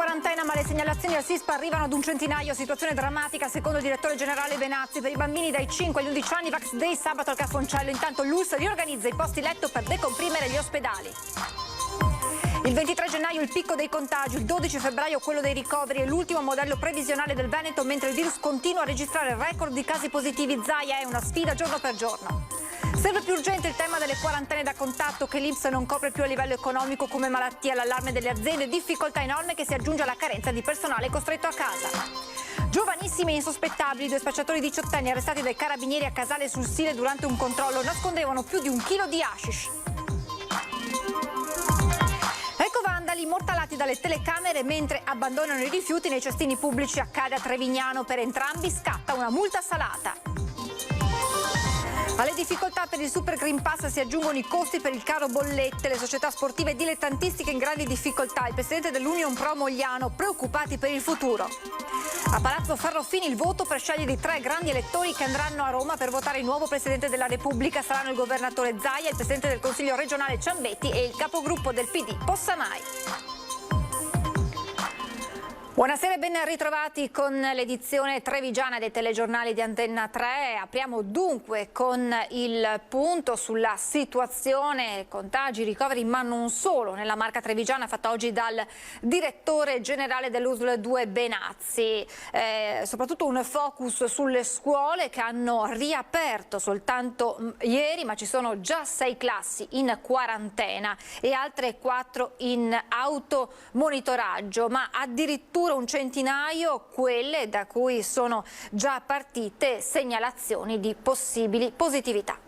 quarantena, ma le segnalazioni al SISP arrivano ad un centinaio. Situazione drammatica secondo il direttore generale Benazzi. Per i bambini dai 5 agli 11 anni, Vax Day sabato al Cafoncello. Intanto l'ULSS riorganizza i posti letto per decomprimere gli ospedali. Il 23 gennaio il picco dei contagi, il 12 febbraio quello dei ricoveri, è l'ultimo modello previsionale del Veneto, mentre il virus continua a registrare record di casi positivi. Zaia è una sfida giorno per giorno. Sempre più urgente il tema delle quarantene da contatto che l'INPS non copre più a livello economico come malattia, l'allarme delle aziende, difficoltà enorme che si aggiunge alla carenza di personale costretto a casa. Giovanissimi e insospettabili, 2 spacciatori diciottenni arrestati dai carabinieri a Casale sul Sile durante un controllo, nascondevano più di 1 chilo di hashish. Ecco vandali immortalati dalle telecamere mentre abbandonano i rifiuti nei cestini pubblici. Accade a Trevignano, per entrambi scatta una multa salata. Alle difficoltà per il Super Green Pass si aggiungono i costi per il caro bollette, le società sportive dilettantistiche in grandi difficoltà, il presidente dell'Union Pro Mogliano preoccupati per il futuro. A Palazzo Farrofini il voto per scegliere i 3 grandi elettori che andranno a Roma per votare il nuovo Presidente della Repubblica. Saranno il governatore Zaia, il Presidente del Consiglio regionale Ciambetti e il capogruppo del PD Possamai. Buonasera e ben ritrovati con l'edizione trevigiana dei telegiornali di Antenna 3. Apriamo dunque con il punto sulla situazione, contagi, ricoveri, ma non solo, nella Marca trevigiana fatta oggi dal direttore generale dell'USL 2 Benazzi. Soprattutto un focus sulle scuole che hanno riaperto soltanto ieri, ma ci sono già 6 classi in quarantena e altre 4 in automonitoraggio, ma addirittura un centinaio quelle da cui sono già partite segnalazioni di possibili positività.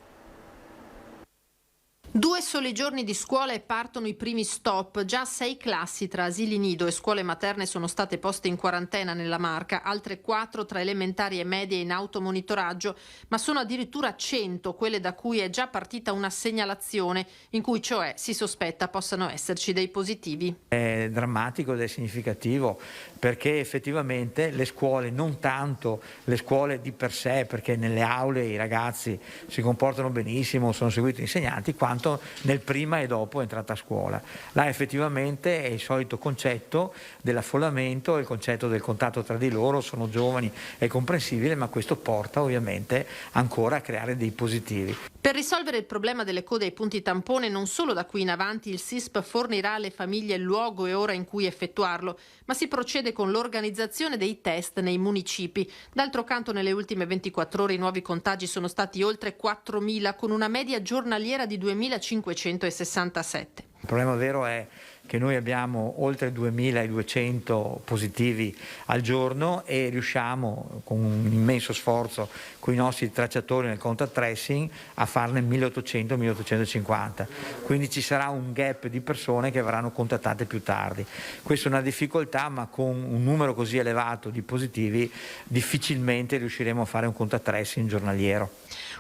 2 soli giorni di scuola e partono i primi stop. Già 6 classi tra asili nido e scuole materne sono state poste in quarantena nella Marca, altre 4 tra elementari e medie in automonitoraggio, ma sono addirittura 100 quelle da cui è già partita una segnalazione, in cui cioè si sospetta possano esserci dei positivi. È drammatico ed è significativo perché effettivamente le scuole, non tanto le scuole di per sé, perché nelle aule i ragazzi si comportano benissimo, sono seguiti insegnanti, quanto nel prima e dopo entrata a scuola. Là effettivamente è il solito concetto dell'affollamento, il concetto del contatto tra di loro, sono giovani, è comprensibile, ma questo porta ovviamente ancora a creare dei positivi. Per risolvere il problema delle code ai punti tampone, non solo da qui in avanti il SISP fornirà alle famiglie il luogo e ora in cui effettuarlo, ma si procede con l'organizzazione dei test nei municipi. D'altro canto, nelle ultime 24 ore i nuovi contagi sono stati oltre 4.000, con una media giornaliera di 2.567. Il problema vero è che noi abbiamo oltre 2.200 positivi al giorno e riusciamo con un immenso sforzo con i nostri tracciatori nel contact tracing a farne 1.800-1.850, quindi ci sarà un gap di persone che verranno contattate più tardi. Questa è una difficoltà, ma con un numero così elevato di positivi difficilmente riusciremo a fare un contact tracing giornaliero.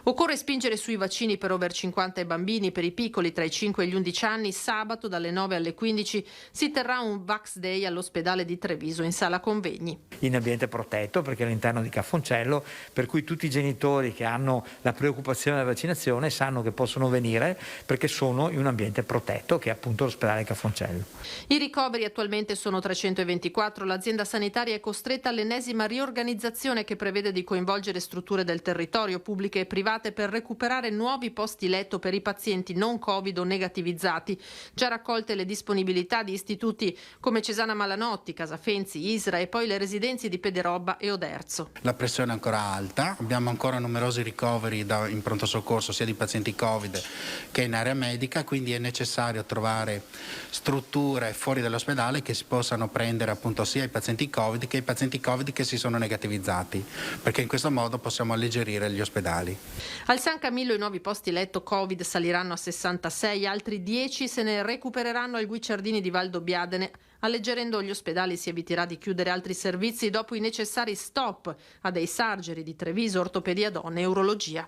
Occorre spingere sui vaccini per over 50 e bambini. Per i piccoli tra i 5 e gli 11 anni, sabato dalle 9 alle 15 si terrà un Vax Day all'ospedale di Treviso in sala convegni. In ambiente protetto, perché all'interno di Cafoncello, per cui tutti i genitori che hanno la preoccupazione della vaccinazione sanno che possono venire perché sono in un ambiente protetto, che è appunto l'ospedale Cafoncello. I ricoveri attualmente sono 324. L'azienda sanitaria è costretta all'ennesima riorganizzazione che prevede di coinvolgere strutture del territorio, pubbliche e private, per recuperare nuovi posti letto per i pazienti non Covid o negativizzati. Già raccolte le disponibilità di istituti come Cesana Malanotti, Casafenzi, Isra e poi le residenze di Pederobba e Oderzo. La pressione è ancora alta, abbiamo ancora numerosi ricoveri in pronto soccorso sia di pazienti Covid che in area medica, quindi è necessario trovare strutture fuori dall'ospedale che si possano prendere appunto sia i pazienti Covid che i pazienti Covid che si sono negativizzati, perché in questo modo possiamo alleggerire gli ospedali. Al San Camillo i nuovi posti letto Covid saliranno a 66, altri 10 se ne recupereranno al Guicciardini di Valdobbiadene. Alleggerendo gli ospedali si eviterà di chiudere altri servizi dopo i necessari stop a dei Sargeri di Treviso, ortopedia donne e urologia.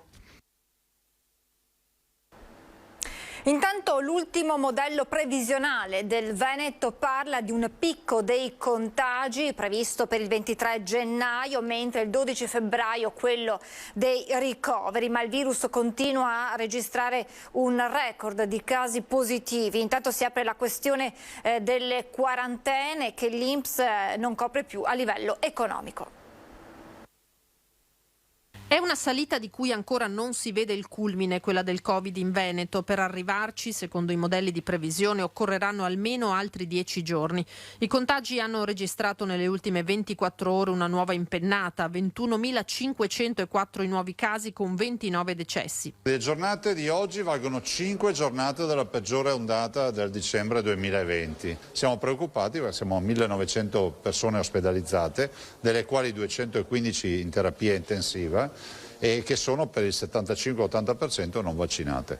Intanto l'ultimo modello previsionale del Veneto parla di un picco dei contagi previsto per il 23 gennaio, mentre il 12 febbraio quello dei ricoveri, ma il virus continua a registrare un record di casi positivi. Intanto si apre la questione delle quarantene che l'INPS non copre più a livello economico. È una salita di cui ancora non si vede il culmine, quella del Covid in Veneto. Per arrivarci, secondo i modelli di previsione, occorreranno almeno altri 10 giorni. I contagi hanno registrato nelle ultime 24 ore una nuova impennata, 21.504 i nuovi casi con 29 decessi. Le giornate di oggi valgono 5 giornate della peggiore ondata del dicembre 2020. Siamo preoccupati perché siamo a 1.900 persone ospedalizzate, delle quali 215 in terapia intensiva, e che sono per il 75-80% non vaccinate.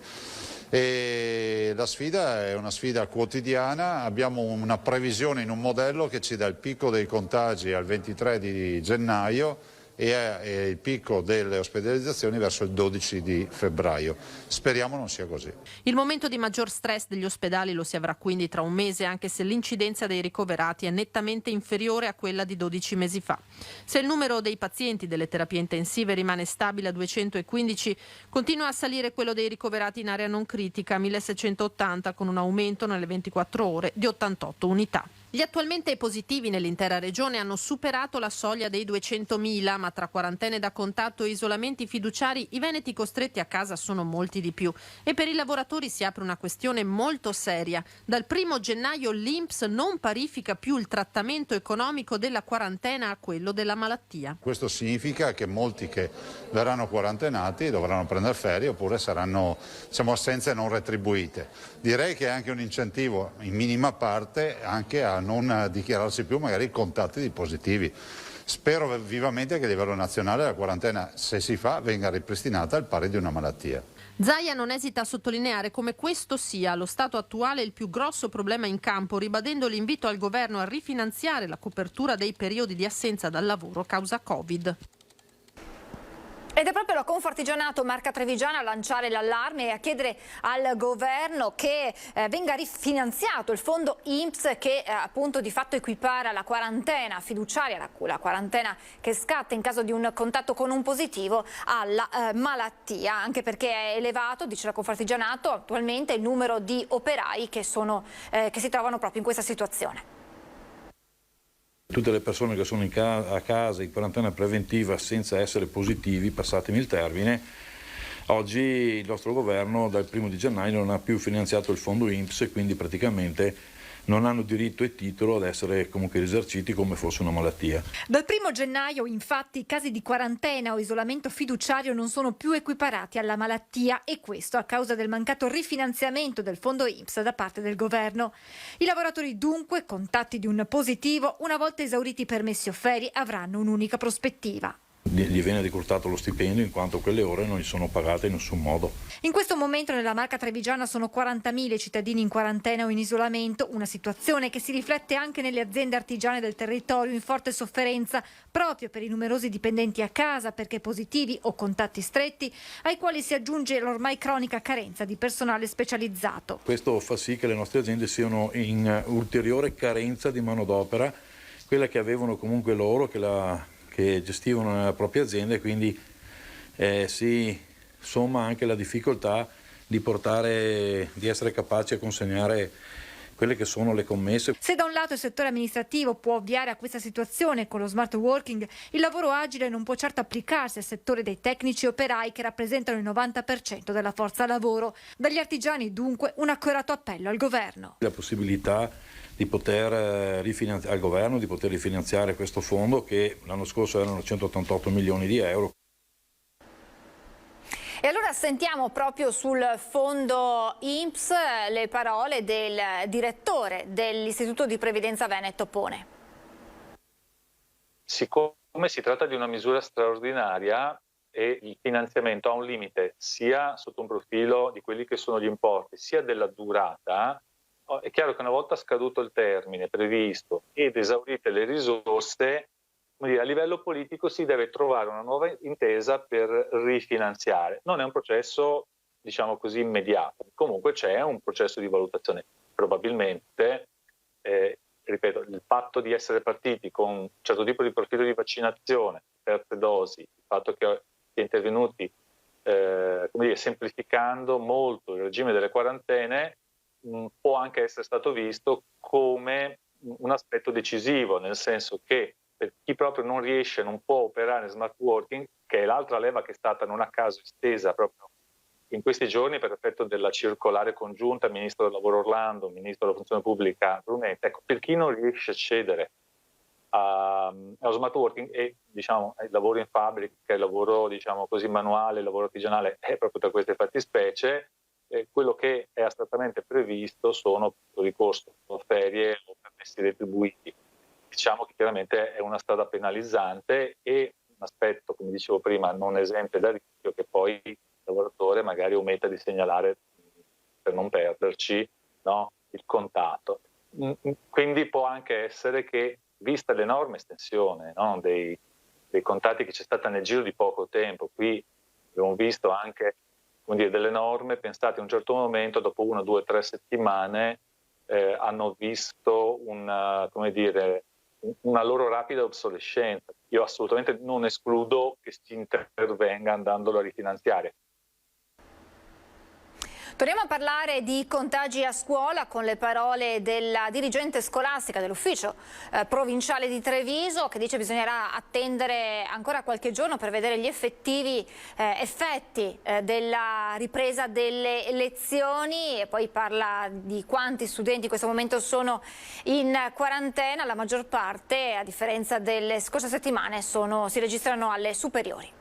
E la sfida è una sfida quotidiana, abbiamo una previsione in un modello che ci dà il picco dei contagi al 23 di gennaio e il picco delle ospedalizzazioni verso il 12 di febbraio. Speriamo non sia così. Il momento di maggior stress degli ospedali lo si avrà quindi tra un mese, anche se l'incidenza dei ricoverati è nettamente inferiore a quella di 12 mesi fa. Se il numero dei pazienti delle terapie intensive rimane stabile a 215, continua a salire quello dei ricoverati in area non critica, 1680, con un aumento nelle 24 ore di 88 unità. Gli attualmente positivi nell'intera regione hanno superato la soglia dei 200.000, ma tra quarantene da contatto e isolamenti fiduciari i veneti costretti a casa sono molti di più. E per i lavoratori si apre una questione molto seria. Dal 1 gennaio l'INPS non parifica più il trattamento economico della quarantena a quello della malattia. Questo significa che molti che verranno quarantenati dovranno prendere ferie oppure saranno assenze non retribuite. Direi che è anche un incentivo in minima parte anche a non dichiararsi più magari contatti di positivi. Spero vivamente che a livello nazionale la quarantena, se si fa, venga ripristinata al pari di una malattia. Zaia non esita a sottolineare come questo sia allo stato attuale il più grosso problema in campo, ribadendo l'invito al governo a rifinanziare la copertura dei periodi di assenza dal lavoro causa Covid. Ed è proprio la Confartigianato Marca Trevigiana a lanciare l'allarme e a chiedere al governo che venga rifinanziato il fondo INPS che appunto di fatto equipara la quarantena fiduciaria, la quarantena che scatta in caso di un contatto con un positivo, alla malattia, anche perché è elevato, dice la Confartigianato, attualmente il numero di operai che si trovano proprio in questa situazione. Tutte le persone che sono a casa in quarantena preventiva senza essere positivi, passatemi il termine, oggi il nostro governo dal 1 di gennaio non ha più finanziato il fondo INPS e quindi praticamente non hanno diritto e titolo ad essere comunque risarciti come fosse una malattia. Dal 1 gennaio infatti i casi di quarantena o isolamento fiduciario non sono più equiparati alla malattia e questo a causa del mancato rifinanziamento del fondo INPS da parte del governo. I lavoratori dunque, contatti di un positivo, una volta esauriti i permessi o ferie, avranno un'unica prospettiva. Gli viene decurtato lo stipendio in quanto quelle ore non gli sono pagate in nessun modo. In questo momento nella Marca Trevigiana sono 40.000 cittadini in quarantena o in isolamento, una situazione che si riflette anche nelle aziende artigiane del territorio in forte sofferenza proprio per i numerosi dipendenti a casa perché positivi o contatti stretti, ai quali si aggiunge l'ormai cronica carenza di personale specializzato. Questo fa sì che le nostre aziende siano in ulteriore carenza di manodopera, quella che avevano comunque loro, che gestivano nella propria azienda, e quindi si somma anche la difficoltà di essere capaci a consegnare quelle che sono le commesse. Se da un lato il settore amministrativo può ovviare a questa situazione con lo smart working, il lavoro agile non può certo applicarsi al settore dei tecnici operai che rappresentano il 90% della forza lavoro. Dagli artigiani dunque un accorato appello al governo. La possibilità di poter al governo di poter rifinanziare questo fondo che l'anno scorso erano 188 milioni di euro. E allora sentiamo proprio sul fondo INPS le parole del direttore dell'Istituto di Previdenza Veneto Pone. Siccome si tratta di una misura straordinaria e il finanziamento ha un limite sia sotto un profilo di quelli che sono gli importi sia della durata, è chiaro che una volta scaduto il termine previsto ed esaurite le risorse, a livello politico si deve trovare una nuova intesa per rifinanziare. Non è un processo diciamo così, immediata. Comunque c'è un processo di valutazione. Probabilmente, ripeto, il fatto di essere partiti con un certo tipo di profilo di vaccinazione, terze dosi, il fatto che si è intervenuti come dire, semplificando molto il regime delle quarantene, può anche essere stato visto come un aspetto decisivo, nel senso che per chi proprio non riesce, non può operare in smart working, che è l'altra leva che è stata non a caso estesa proprio in questi giorni per effetto della circolare congiunta Ministro del Lavoro Orlando, Ministro della Funzione Pubblica Brunetta, ecco, per chi non riesce a accedere allo smart working e diciamo il lavoro in fabbrica, il lavoro diciamo così manuale, il lavoro artigianale è proprio tra queste fattispecie, quello che è astrattamente previsto sono ricorso a ferie o permessi retribuiti. Diciamo che chiaramente è una strada penalizzante e un aspetto, come dicevo prima, non esente da rischio che poi il lavoratore magari ometta di segnalare per non perderci, no, il contatto. Quindi può anche essere che, vista l'enorme estensione, no, dei contatti che c'è stata nel giro di poco tempo, qui abbiamo visto anche delle norme pensate in un certo momento, dopo 1, 2, 3 settimane hanno visto una loro rapida obsolescenza. Io assolutamente non escludo che si intervenga andandolo a rifinanziare. Torniamo a parlare di contagi a scuola con le parole della dirigente scolastica dell'ufficio provinciale di Treviso, che dice che bisognerà attendere ancora qualche giorno per vedere gli effettivi effetti della ripresa delle lezioni, e poi parla di quanti studenti in questo momento sono in quarantena. La maggior parte, a differenza delle scorse settimane, si registrano alle superiori.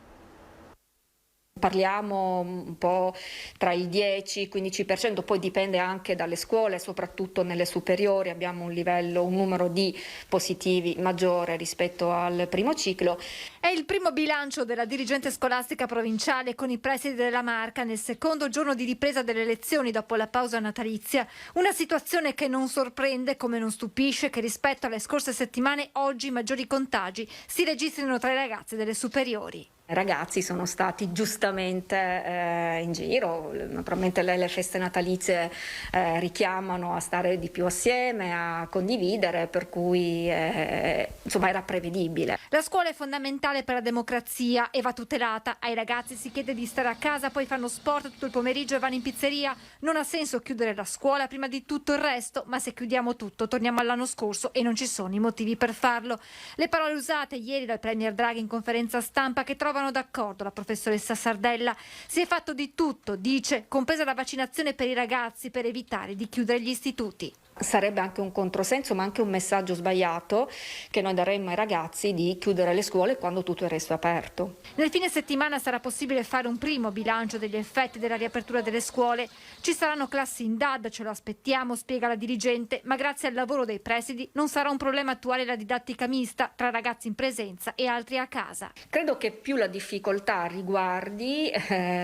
Parliamo un po' tra il 10-15%, poi dipende anche dalle scuole, soprattutto nelle superiori abbiamo un numero di positivi maggiore rispetto al primo ciclo. È il primo bilancio della dirigente scolastica provinciale con i presidi della Marca nel secondo giorno di ripresa delle lezioni dopo la pausa natalizia. Una situazione che non sorprende, come non stupisce che rispetto alle scorse settimane oggi maggiori contagi si registrino tra i ragazzi delle superiori. I ragazzi sono stati giustamente in giro, naturalmente le feste natalizie richiamano a stare di più assieme, a condividere, per cui insomma era prevedibile. La scuola è fondamentale per la democrazia e va tutelata. Ai ragazzi si chiede di stare a casa, poi fanno sport tutto il pomeriggio e vanno in pizzeria. Non ha senso chiudere la scuola prima di tutto il resto, ma se chiudiamo tutto torniamo all'anno scorso e non ci sono i motivi per farlo. Le parole usate ieri dal Premier Draghi in conferenza stampa, che trovano d'accordo la professoressa Sardella. Si è fatto di tutto, dice, compresa la vaccinazione per i ragazzi, per evitare di chiudere gli istituti. Sarebbe anche un controsenso, ma anche un messaggio sbagliato che noi daremmo ai ragazzi di chiudere le scuole quando tutto il resto è aperto. Nel fine settimana sarà possibile fare un primo bilancio degli effetti della riapertura delle scuole. Ci saranno classi in DAD, ce lo aspettiamo, spiega la dirigente, ma grazie al lavoro dei presidi non sarà un problema attuale la didattica mista tra ragazzi in presenza e altri a casa. Credo che più la difficoltà riguardi,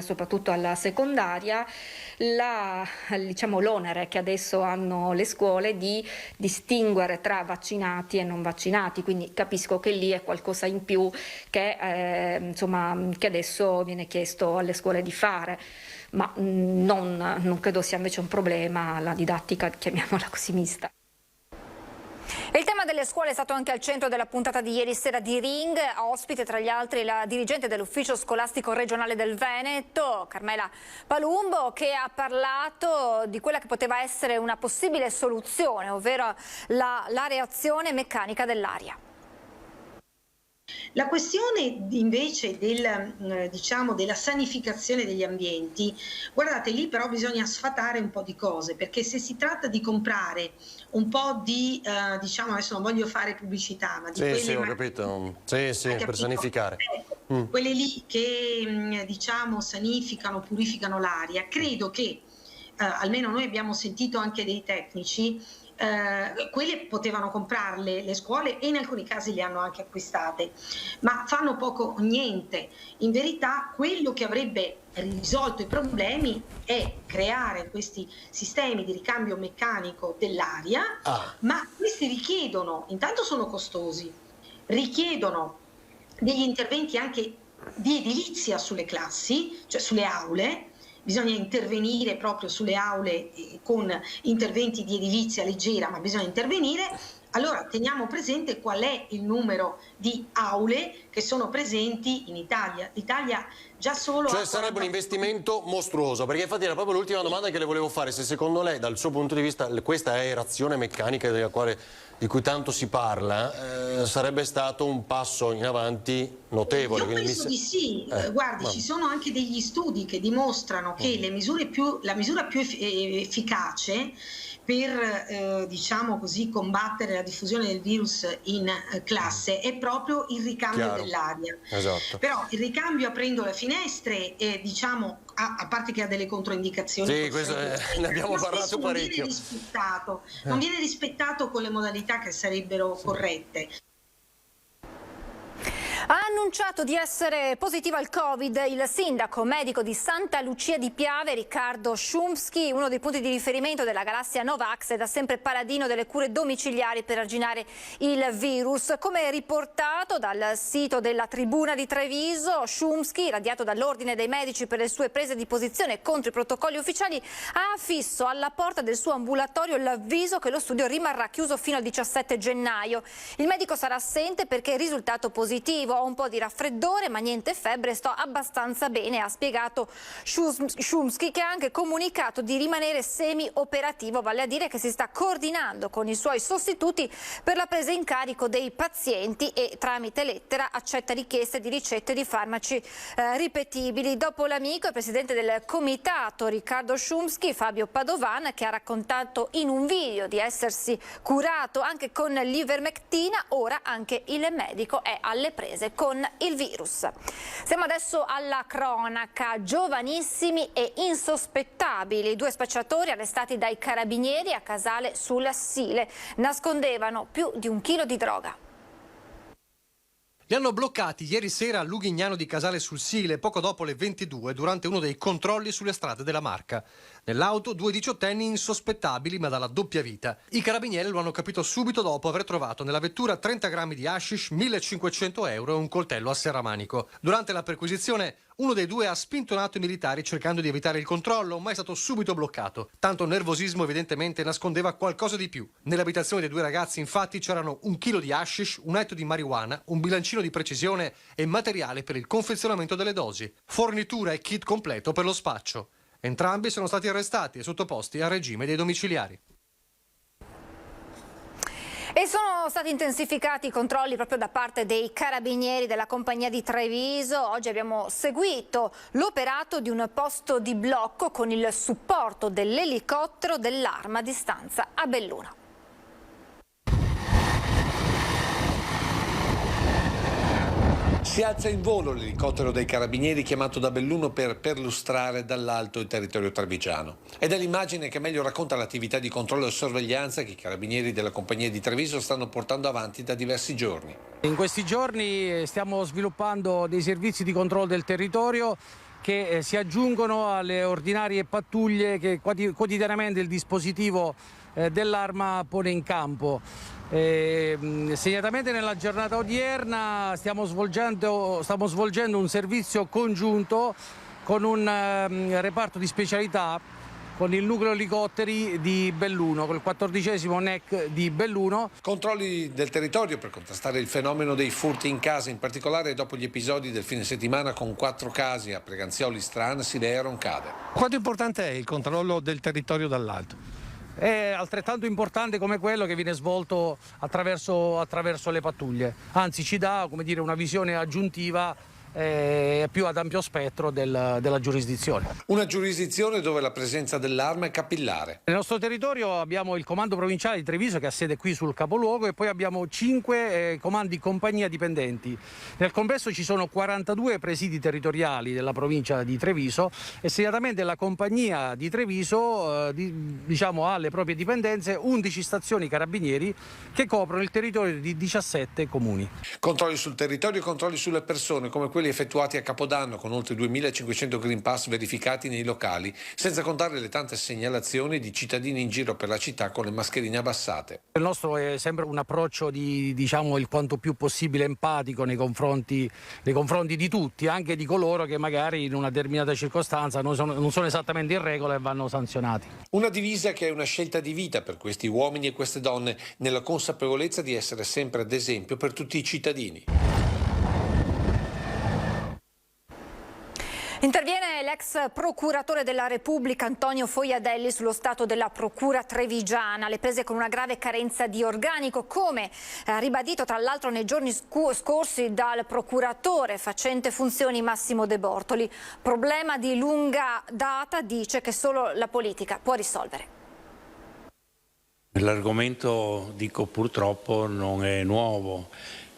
soprattutto alla secondaria, l'onere che adesso hanno le scuole di distinguere tra vaccinati e non vaccinati, quindi capisco che lì è qualcosa in più che adesso viene chiesto alle scuole di fare, ma non credo sia invece un problema la didattica, chiamiamola così, mista. Il tema delle scuole è stato anche al centro della puntata di ieri sera di Ring, ospite tra gli altri la dirigente dell'ufficio scolastico regionale del Veneto, Carmela Palumbo, che ha parlato di quella che poteva essere una possibile soluzione, ovvero la reazione meccanica dell'aria. La questione invece della sanificazione degli ambienti, guardate, lì però bisogna sfatare un po' di cose, perché se si tratta di comprare un po' di, adesso non voglio fare pubblicità, ma di quelle... Sì, ho capito. Sì, per sanificare. Quelle lì che, sanificano, purificano l'aria, credo che, almeno noi abbiamo sentito anche dei tecnici, quelle potevano comprarle le scuole e in alcuni casi le hanno anche acquistate, ma fanno poco o niente. In verità quello che avrebbe risolto i problemi è creare questi sistemi di ricambio meccanico dell'aria, ma questi richiedono, intanto sono costosi, richiedono degli interventi anche di edilizia sulle classi, cioè sulle aule, bisogna intervenire proprio sulle aule con interventi di edilizia leggera, ma bisogna intervenire. Allora teniamo presente qual è il numero di aule che sono presenti in Italia. L'Italia già solo... Cioè sarebbe un investimento mostruoso, perché infatti era proprio l'ultima domanda che le volevo fare, se secondo lei dal suo punto di vista questa aerazione meccanica di cui tanto si parla sarebbe stato un passo in avanti notevole. Io penso di sì, guardi, ci sono anche degli studi che dimostrano che la misura più efficace per diciamo così combattere la diffusione del virus in classe è proprio il ricambio dell'aria. Esatto. Però il ricambio aprendo le finestre diciamo a parte che ha delle controindicazioni, sì, questo ne abbiamo parlato parecchio, non viene rispettato con le modalità che sarebbero corrette. Ha annunciato di essere positivo al Covid il sindaco medico di Santa Lucia di Piave, Riccardo Szumski, uno dei punti di riferimento della galassia Novax e da sempre paladino delle cure domiciliari per arginare il virus. Come riportato dal sito della Tribuna di Treviso, Szumski, radiato dall'Ordine dei Medici per le sue prese di posizione contro i protocolli ufficiali, ha affisso alla porta del suo ambulatorio l'avviso che lo studio rimarrà chiuso fino al 17 gennaio. Il medico sarà assente perché è risultato positivo. Ho un po' di raffreddore ma niente febbre, sto abbastanza bene, ha spiegato Szumski, che ha anche comunicato di rimanere semi-operativo, vale a dire che si sta coordinando con i suoi sostituti per la presa in carico dei pazienti e tramite lettera accetta richieste di ricette di farmaci ripetibili. Dopo l'amico, il presidente del comitato Riccardo Szumski, Fabio Padovan, che ha raccontato in un video di essersi curato anche con l'ivermectina, ora anche il medico è alle prese con il virus. Siamo adesso alla cronaca. Giovanissimi e insospettabili. 2 spacciatori arrestati dai carabinieri a Casale sul Sile. Nascondevano più di 1 chilo di droga. Li hanno bloccati ieri sera a Lughignano di Casale sul Sile, poco dopo le 22, durante uno dei controlli sulle strade della Marca. Nell'auto 2 diciottenni insospettabili ma dalla doppia vita. I carabinieri lo hanno capito subito dopo aver trovato nella vettura 30 grammi di hashish, 1.500 euro e un coltello a serramanico. Durante la perquisizione uno dei 2 ha spintonato i militari cercando di evitare il controllo, ma è stato subito bloccato. Tanto nervosismo evidentemente nascondeva qualcosa di più. Nell'abitazione dei 2 ragazzi infatti c'erano 1 chilo di hashish, un etto di marijuana, un bilancino di precisione e materiale per il confezionamento delle dosi. Fornitura e kit completo per lo spaccio. Entrambi sono stati arrestati e sottoposti al regime dei domiciliari. E sono stati intensificati i controlli proprio da parte dei carabinieri della compagnia di Treviso. Oggi abbiamo seguito l'operato di un posto di blocco con il supporto dell'elicottero dell'Arma di stanza a Belluno. Si alza in volo l'elicottero dei carabinieri chiamato da Belluno per perlustrare dall'alto il territorio trevigiano. Ed è l'immagine che meglio racconta l'attività di controllo e sorveglianza che i carabinieri della compagnia di Treviso stanno portando avanti da diversi giorni. In questi giorni stiamo sviluppando dei servizi di controllo del territorio che si aggiungono alle ordinarie pattuglie che quotidianamente il dispositivo dell'Arma pone in campo. Segnatamente nella giornata odierna stiamo svolgendo un servizio congiunto con un reparto di specialità con il nucleo elicotteri di Belluno, col 14° NEC di Belluno. Controlli del territorio per contrastare il fenomeno dei furti in casa, in particolare dopo gli episodi del fine settimana con 4 casi a Preganzioli, Strana, Silea e Roncade. Quanto importante è il controllo del territorio dall'alto? È altrettanto importante come quello che viene svolto attraverso le pattuglie, anzi ci dà, come dire, una visione aggiuntiva più ad ampio spettro della giurisdizione. Una giurisdizione dove la presenza dell'Arma è capillare. Nel nostro territorio abbiamo il comando provinciale di Treviso che ha sede qui sul capoluogo e poi abbiamo 5 comandi compagnia dipendenti. Nel complesso ci sono 42 presidi territoriali della provincia di Treviso e segnatamente la compagnia di Treviso ha alle proprie dipendenze 11 stazioni carabinieri che coprono il territorio di 17 comuni. Controlli sul territorio e controlli sulle persone come quelli quelli effettuati a Capodanno, con oltre 2.500 Green Pass verificati nei locali, senza contare le tante segnalazioni di cittadini in giro per la città con le mascherine abbassate. Il nostro è sempre un approccio diciamo il quanto più possibile empatico nei confronti di tutti, anche di coloro che magari in una determinata circostanza non sono esattamente in regola e vanno sanzionati. Una divisa che è una scelta di vita per questi uomini e queste donne, nella consapevolezza di essere sempre d'esempio per tutti i cittadini. Interviene l'ex procuratore della Repubblica Antonio Fojadelli sullo stato della procura trevigiana, le prese con una grave carenza di organico, come ribadito tra l'altro nei giorni scorsi dal procuratore facente funzioni Massimo De Bortoli. Problema di lunga data, dice, che solo la politica può risolvere. L'argomento, dico purtroppo, non è nuovo.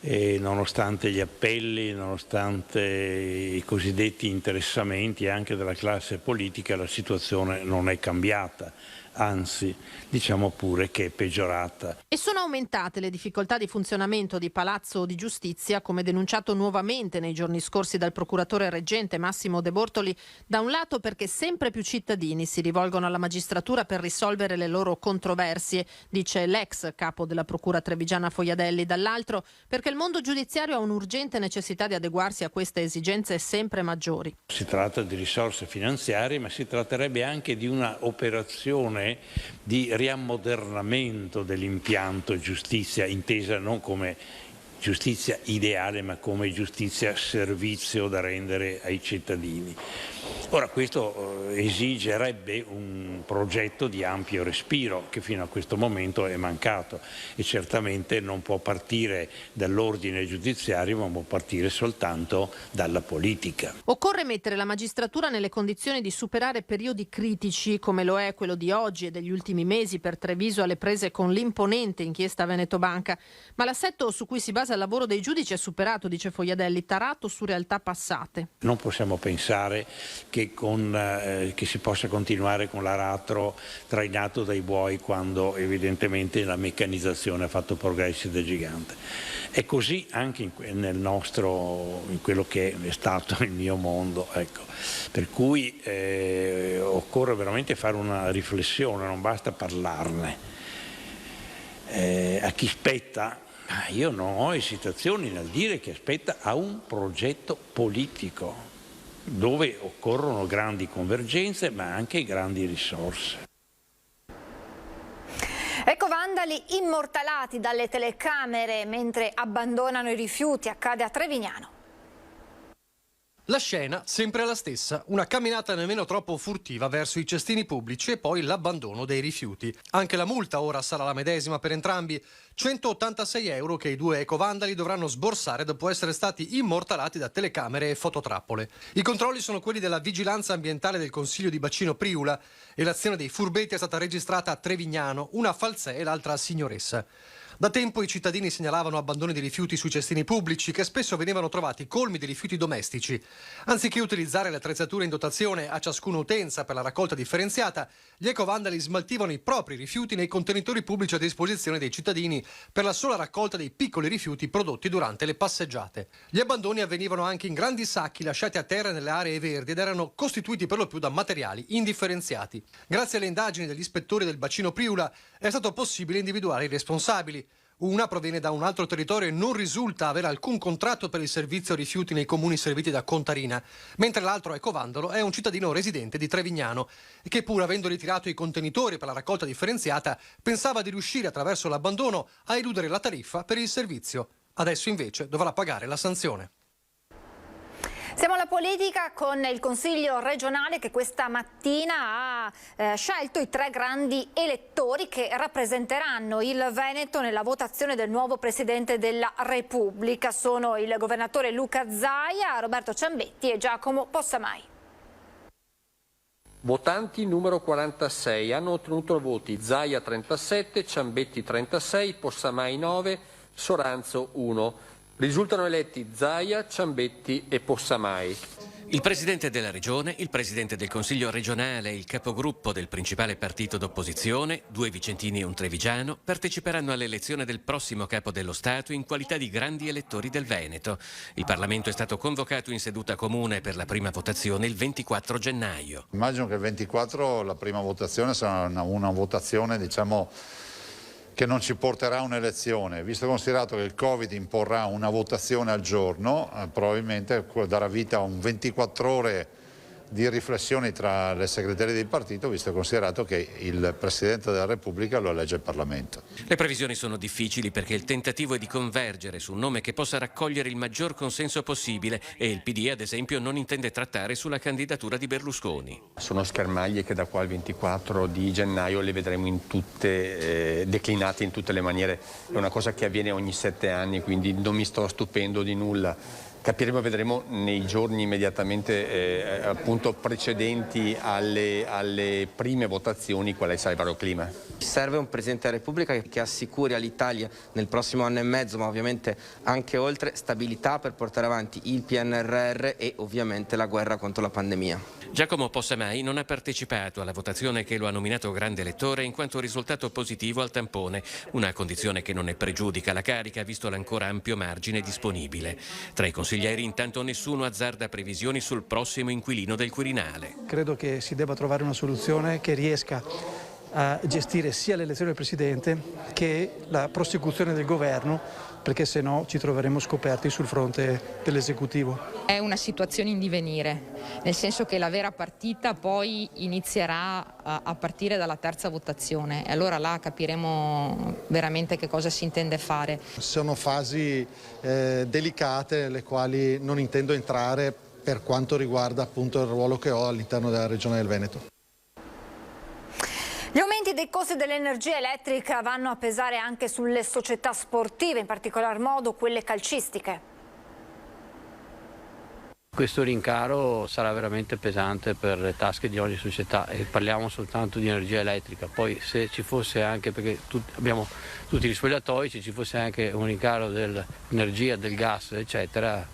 E nonostante gli appelli, nonostante i cosiddetti interessamenti anche della classe politica, la situazione non è cambiata, anzi diciamo pure che è peggiorata. E sono aumentate le difficoltà di funzionamento di Palazzo di Giustizia, come denunciato nuovamente nei giorni scorsi dal procuratore reggente Massimo De Bortoli, da un lato perché sempre più cittadini si rivolgono alla magistratura per risolvere le loro controversie, dice l'ex capo della procura trevigiana Fojadelli, dall'altro perché il mondo giudiziario ha un'urgente necessità di adeguarsi a queste esigenze sempre maggiori. Si tratta di risorse finanziarie, ma si tratterebbe anche di una operazione di riammodernamento dell'impianto giustizia, intesa non come giustizia ideale ma come giustizia servizio da rendere ai cittadini. Ora questo esigerebbe un progetto di ampio respiro che fino a questo momento è mancato e certamente non può partire dall'ordine giudiziario ma può partire soltanto dalla politica. Occorre mettere la magistratura nelle condizioni di superare periodi critici come lo è quello di oggi e degli ultimi mesi per Treviso alle prese con l'imponente inchiesta Veneto Banca, ma l'assetto su cui si basa il lavoro dei giudici è superato, dice Fojadelli, tarato su realtà passate. Non possiamo pensare che si possa continuare con l'aratro trainato dai buoi quando evidentemente la meccanizzazione ha fatto progressi da gigante. È così anche in quello che è stato il mio mondo, ecco. Per cui occorre veramente fare una riflessione, non basta parlarne. A chi spetta? Io non ho esitazioni nel dire che spetta a un progetto politico dove occorrono grandi convergenze ma anche grandi risorse. Ecovandali immortalati dalle telecamere mentre abbandonano i rifiuti, accade a Trevignano. La scena sempre la stessa, una camminata nemmeno troppo furtiva verso i cestini pubblici e poi l'abbandono dei rifiuti. Anche la multa ora sarà la medesima per entrambi, 186 euro che i due ecovandali dovranno sborsare dopo essere stati immortalati da telecamere e fototrappole. I controlli sono quelli della Vigilanza Ambientale del Consiglio di Bacino Priula e l'azione dei furbetti è stata registrata a Trevignano, una a Falzè e l'altra a Signoressa. Da tempo i cittadini segnalavano abbandoni di rifiuti sui cestini pubblici che spesso venivano trovati colmi di rifiuti domestici. Anziché utilizzare le attrezzature in dotazione a ciascuna utenza per la raccolta differenziata, gli ecovandali smaltivano i propri rifiuti nei contenitori pubblici a disposizione dei cittadini per la sola raccolta dei piccoli rifiuti prodotti durante le passeggiate. Gli abbandoni avvenivano anche in grandi sacchi lasciati a terra nelle aree verdi ed erano costituiti per lo più da materiali indifferenziati. Grazie alle indagini degli ispettori del bacino Priula è stato possibile individuare i responsabili. Una proviene da un altro territorio e non risulta avere alcun contratto per il servizio rifiuti nei comuni serviti da Contarina, mentre l'altro ecovandalo è un cittadino residente di Trevignano che, pur avendo ritirato i contenitori per la raccolta differenziata, pensava di riuscire attraverso l'abbandono a eludere la tariffa per il servizio. Adesso invece dovrà pagare la sanzione. Siamo alla politica con il Consiglio regionale che questa mattina ha scelto i 3 grandi elettori che rappresenteranno il Veneto nella votazione del nuovo Presidente della Repubblica. Sono il governatore Luca Zaia, Roberto Ciambetti e Giacomo Possamai. Votanti numero 46, hanno ottenuto voti Zaia 37, Ciambetti 36, Possamai 9, Soranzo 1. Risultano eletti Zaia, Ciambetti e Possamai. Il presidente della regione, il presidente del consiglio regionale e il capogruppo del principale partito d'opposizione, 2 vicentini e un trevigiano, parteciperanno all'elezione del prossimo capo dello Stato in qualità di grandi elettori del Veneto. Il Parlamento è stato convocato in seduta comune per la prima votazione il 24 gennaio. Immagino che il 24 la prima votazione sarà una votazione, diciamo, che non ci porterà a un'elezione, visto e considerato che il Covid imporrà una votazione al giorno, probabilmente darà vita a un 24 ore di riflessioni tra le segretarie del partito, visto e considerato che il Presidente della Repubblica lo elegge il Parlamento. Le previsioni sono difficili perché il tentativo è di convergere su un nome che possa raccogliere il maggior consenso possibile e il PD, ad esempio, non intende trattare sulla candidatura di Berlusconi. Sono schermaglie che da qua al 24 di gennaio le vedremo in tutte, declinate in tutte le maniere. È una cosa che avviene ogni 7 anni, quindi non mi sto stupendo di nulla. Capiremo, vedremo nei giorni immediatamente appunto precedenti alle prime votazioni quale sarà il vero clima. Serve un Presidente della Repubblica che assicuri all'Italia nel prossimo anno e mezzo, ma ovviamente anche oltre, stabilità per portare avanti il PNRR e ovviamente la guerra contro la pandemia. Giacomo Possamai non ha partecipato alla votazione che lo ha nominato grande elettore in quanto risultato positivo al tampone, una condizione che non ne pregiudica la carica visto l'ancora ampio margine disponibile. Tra i consiglieri intanto nessuno azzarda previsioni sul prossimo inquilino del Quirinale. Credo che si debba trovare una soluzione che riesca a gestire sia l'elezione del Presidente che la prosecuzione del governo, perché se no ci troveremo scoperti sul fronte dell'esecutivo. È una situazione in divenire, nel senso che la vera partita poi inizierà a partire dalla terza votazione e allora là capiremo veramente che cosa si intende fare. Sono fasi delicate nelle quali non intendo entrare per quanto riguarda appunto il ruolo che ho all'interno della Regione del Veneto. Gli aumenti dei costi dell'energia elettrica vanno a pesare anche sulle società sportive, in particolar modo quelle calcistiche. Questo rincaro sarà veramente pesante per le tasche di ogni società e parliamo soltanto di energia elettrica. Poi se ci fosse anche, perché abbiamo tutti gli spogliatoi, se ci fosse anche un rincaro dell'energia, del gas, eccetera,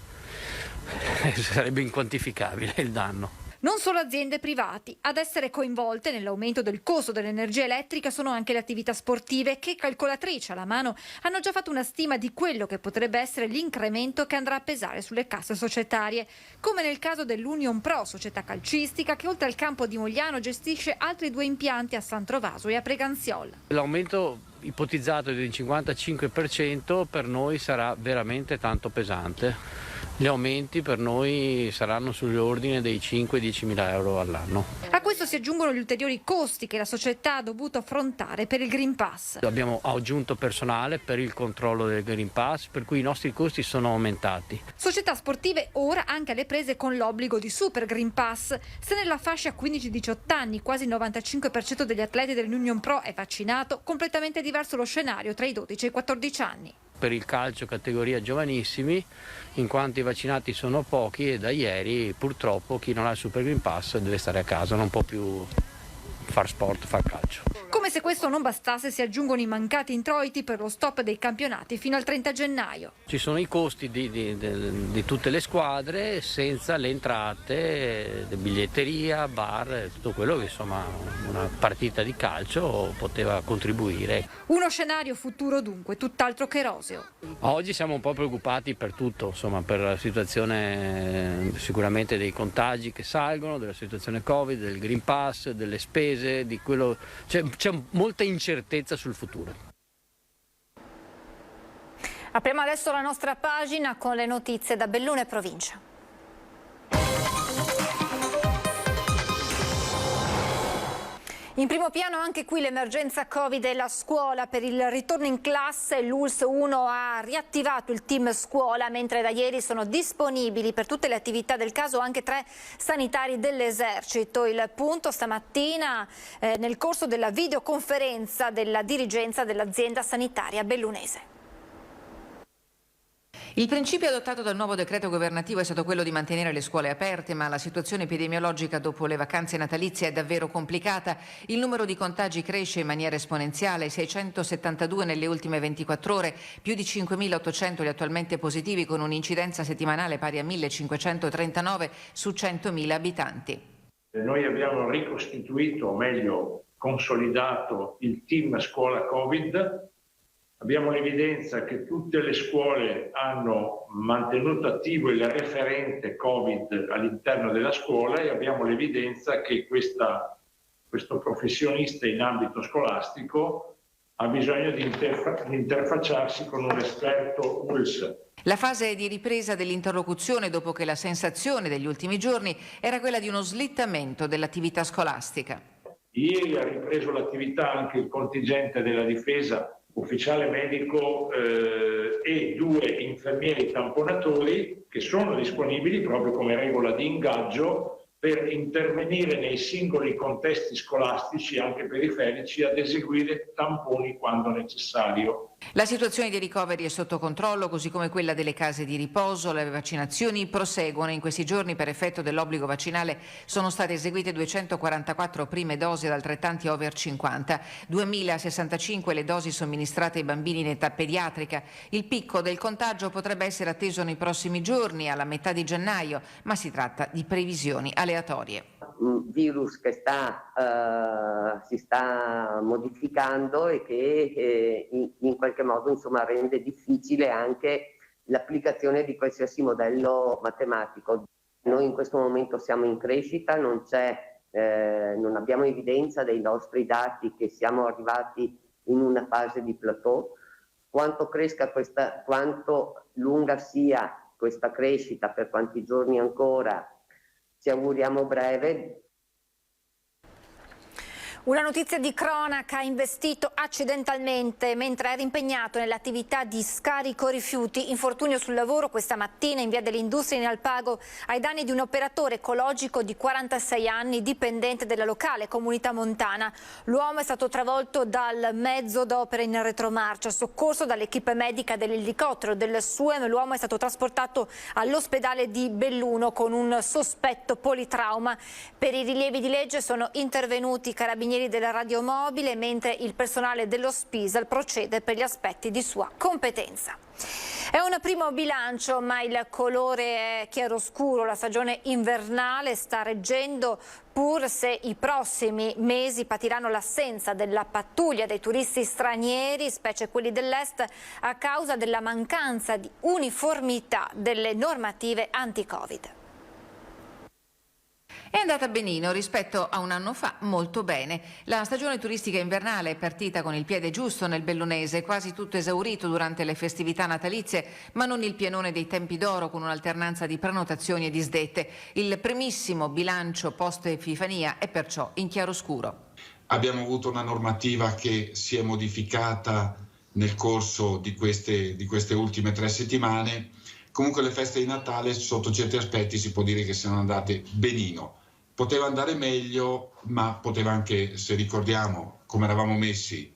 sarebbe inquantificabile il danno. Non solo aziende private, ad essere coinvolte nell'aumento del costo dell'energia elettrica sono anche le attività sportive che, calcolatrici alla mano, hanno già fatto una stima di quello che potrebbe essere l'incremento che andrà a pesare sulle casse societarie, come nel caso dell'Union Pro, società calcistica che oltre al campo di Mogliano gestisce altri 2 impianti a San Trovaso e a Preganziola. L'aumento ipotizzato del 55% per noi sarà veramente tanto pesante. Gli aumenti per noi saranno sull'ordine dei 5-10 mila euro all'anno. A questo si aggiungono gli ulteriori costi che la società ha dovuto affrontare per il Green Pass. Abbiamo aggiunto personale per il controllo del Green Pass, per cui i nostri costi sono aumentati. Società sportive ora anche alle prese con l'obbligo di Super Green Pass. Se nella fascia 15-18 anni quasi il 95% degli atleti dell'Union Pro è vaccinato, completamente diverso lo scenario tra i 12 e i 14 anni. Per il calcio categoria giovanissimi, in quanto i vaccinati sono pochi e da ieri purtroppo chi non ha il Super Green Pass deve stare a casa, non può più far sport, far calcio. Come se questo non bastasse, si aggiungono i mancati introiti per lo stop dei campionati fino al 30 gennaio. Ci sono i costi di tutte le squadre senza le entrate, biglietteria, bar, tutto quello che insomma una partita di calcio poteva contribuire. Uno scenario futuro dunque tutt'altro che roseo. Oggi siamo un po' preoccupati per tutto, insomma, per la situazione sicuramente dei contagi che salgono, della situazione Covid, del Green Pass, delle spese, di quello c'è molta incertezza sul futuro. Apriamo adesso la nostra pagina con le notizie da Belluno e provincia. In primo piano anche qui l'emergenza Covid e la scuola. Per il ritorno in classe l'ULSS 1 ha riattivato il team scuola, mentre da ieri sono disponibili per tutte le attività del caso anche 3 sanitari dell'esercito. Il punto stamattina nel corso della videoconferenza della dirigenza dell'azienda sanitaria bellunese. Il principio adottato dal nuovo decreto governativo è stato quello di mantenere le scuole aperte, ma la situazione epidemiologica dopo le vacanze natalizie è davvero complicata. Il numero di contagi cresce in maniera esponenziale, 672 nelle ultime 24 ore, più di 5.800 gli attualmente positivi, con un'incidenza settimanale pari a 1.539 su 100.000 abitanti. Noi abbiamo ricostituito, o meglio consolidato, il team scuola Covid. Abbiamo l'evidenza che tutte le scuole hanno mantenuto attivo il referente Covid all'interno della scuola e abbiamo l'evidenza che questo professionista in ambito scolastico ha bisogno di interfacciarsi con un esperto ULS. La fase di ripresa dell'interlocuzione, dopo che la sensazione degli ultimi giorni era quella di uno slittamento dell'attività scolastica. Ieri ha ripreso l'attività anche il contingente della difesa, ufficiale medico e 2 infermieri tamponatori che sono disponibili proprio come regola di ingaggio per intervenire nei singoli contesti scolastici, anche periferici, ad eseguire tamponi quando necessario. La situazione dei ricoveri è sotto controllo, così come quella delle case di riposo. Le vaccinazioni proseguono. In questi giorni, per effetto dell'obbligo vaccinale, sono state eseguite 244 prime dosi ad altrettanti over 50, 2.065 le dosi somministrate ai bambini in età pediatrica. Il picco del contagio potrebbe essere atteso nei prossimi giorni, alla metà di gennaio, ma si tratta di previsioni aleatorie. Un virus che si sta modificando e che in qualche modo rende difficile anche l'applicazione di qualsiasi modello matematico. Noi in questo momento siamo in crescita, non abbiamo evidenza dei nostri dati che siamo arrivati in una fase di plateau. Quanto lunga sia questa crescita, per quanti giorni ancora, ci auguriamo breve. Una notizia di cronaca: investito accidentalmente mentre era impegnato nell'attività di scarico rifiuti. Infortunio sul lavoro questa mattina in via delle Industrie in Alpago ai danni di un operatore ecologico di 46 anni, dipendente della locale comunità montana. L'uomo è stato travolto dal mezzo d'opera in retromarcia. Soccorso dall'equipe medica dell'elicottero del SUEM, l'uomo è stato trasportato all'ospedale di Belluno con un sospetto politrauma. Per i rilievi di legge sono intervenuti i carabinieri della radiomobile, mentre il personale dello Spisal procede per gli aspetti di sua competenza. È un primo bilancio, ma il colore è chiaroscuro. La stagione invernale sta reggendo, pur se i prossimi mesi patiranno l'assenza della pattuglia dei turisti stranieri, specie quelli dell'est, a causa della mancanza di uniformità delle normative anti-Covid. È andata benino, rispetto a un anno fa molto bene. La stagione turistica invernale è partita con il piede giusto nel Bellunese, quasi tutto esaurito durante le festività natalizie, ma non il pienone dei tempi d'oro, con un'alternanza di prenotazioni e disdette. Il primissimo bilancio post-Epifania è perciò in chiaroscuro. Abbiamo avuto una normativa che si è modificata nel corso di queste ultime 3 settimane. Comunque le feste di Natale sotto certi aspetti si può dire che siano andate benino. Poteva andare meglio, ma poteva anche, se ricordiamo come eravamo messi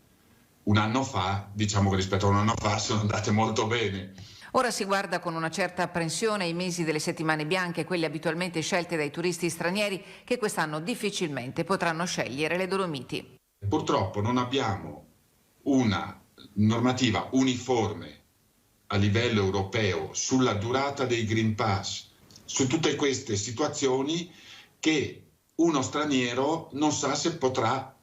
un anno fa, diciamo che rispetto a un anno fa sono andate molto bene. Ora si guarda con una certa apprensione ai mesi delle settimane bianche, quelle abitualmente scelte dai turisti stranieri, che quest'anno difficilmente potranno scegliere le Dolomiti. Purtroppo non abbiamo una normativa uniforme a livello europeo sulla durata dei Green Pass, su tutte queste situazioni che uno straniero non sa se potrà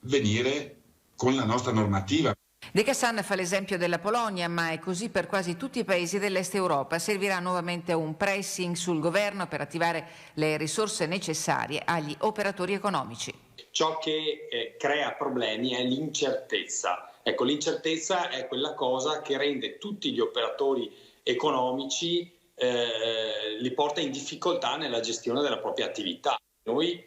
venire con la nostra normativa. De Cassan fa l'esempio della Polonia, ma è così per quasi tutti i paesi dell'Est Europa. Servirà nuovamente un pressing sul governo per attivare le risorse necessarie agli operatori economici. Ciò che crea problemi è l'incertezza. Ecco, l'incertezza è quella cosa che rende tutti gli operatori economici, li porta in difficoltà nella gestione della propria attività. Noi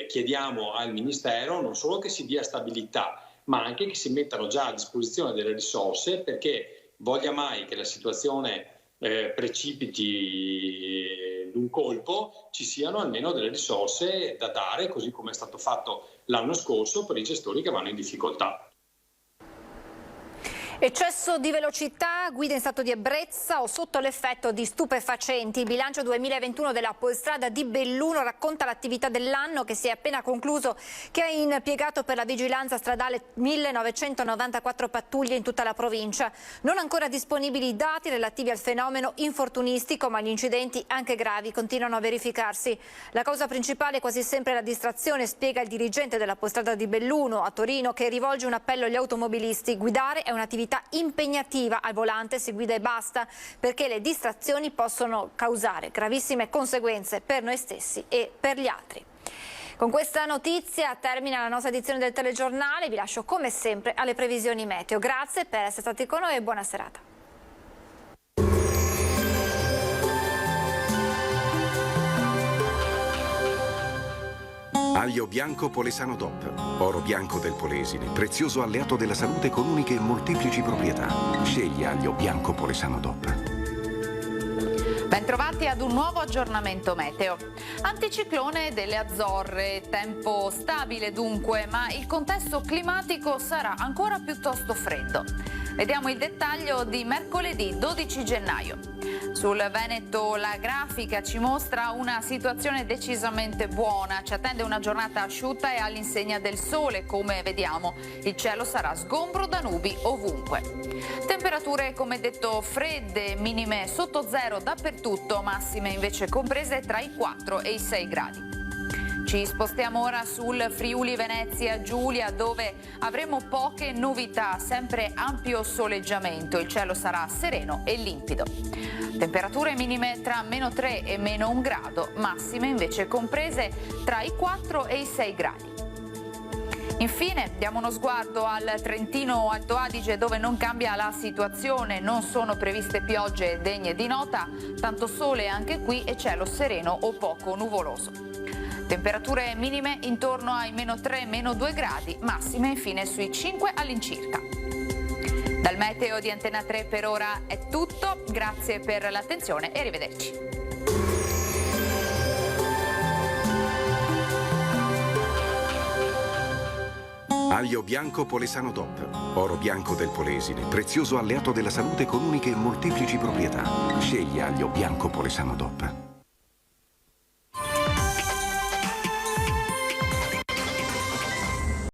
chiediamo al Ministero non solo che si dia stabilità, ma anche che si mettano già a disposizione delle risorse, perché voglia mai che la situazione precipiti d'un colpo, ci siano almeno delle risorse da dare, così come è stato fatto l'anno scorso per i gestori che vanno in difficoltà. Eccesso di velocità, guida in stato di ebbrezza o sotto l'effetto di stupefacenti. Il bilancio 2021 della Polstrada di Belluno racconta l'attività dell'anno che si è appena concluso, che ha impiegato per la vigilanza stradale 1994 pattuglie in tutta la provincia. Non ancora disponibili i dati relativi al fenomeno infortunistico, ma gli incidenti anche gravi continuano a verificarsi. La causa principale è quasi sempre la distrazione, spiega il dirigente della Polstrada di Belluno a Torino, che rivolge un appello agli automobilisti: guidare è un'attività impegnativa, al volante si guida e basta, perché le distrazioni possono causare gravissime conseguenze per noi stessi e per gli altri. Con questa notizia termina la nostra edizione del telegiornale, vi lascio come sempre alle previsioni meteo. Grazie per essere stati con noi e buona serata. Aglio bianco Polesano DOP, oro bianco del Polesine, prezioso alleato della salute con uniche e molteplici proprietà. Scegli aglio bianco Polesano DOP. Bentrovati ad un nuovo aggiornamento meteo. Anticiclone delle Azzorre, tempo stabile dunque, ma il contesto climatico sarà ancora piuttosto freddo. Vediamo il dettaglio di mercoledì 12 gennaio. Sul Veneto la grafica ci mostra una situazione decisamente buona, ci attende una giornata asciutta e all'insegna del sole, come vediamo. Il cielo sarà sgombro da nubi ovunque. Temperature come detto fredde, minime sotto zero dappertutto, massime invece comprese tra i 4 e i 6 gradi. Ci spostiamo ora sul Friuli Venezia Giulia, dove avremo poche novità, sempre ampio soleggiamento, il cielo sarà sereno e limpido. Temperature minime tra -3 e -1 grado, massime invece comprese tra i 4 e i 6 gradi. Infine diamo uno sguardo al Trentino Alto Adige, dove non cambia la situazione, non sono previste piogge degne di nota, tanto sole anche qui e cielo sereno o poco nuvoloso. Temperature minime intorno ai -3, -2 gradi, massime infine sui 5 all'incirca. Dal meteo di Antena 3 per ora è tutto, grazie per l'attenzione e arrivederci. Aglio bianco Polesano DOP, oro bianco del Polesine, prezioso alleato della salute con uniche e molteplici proprietà. Scegli aglio bianco Polesano DOP.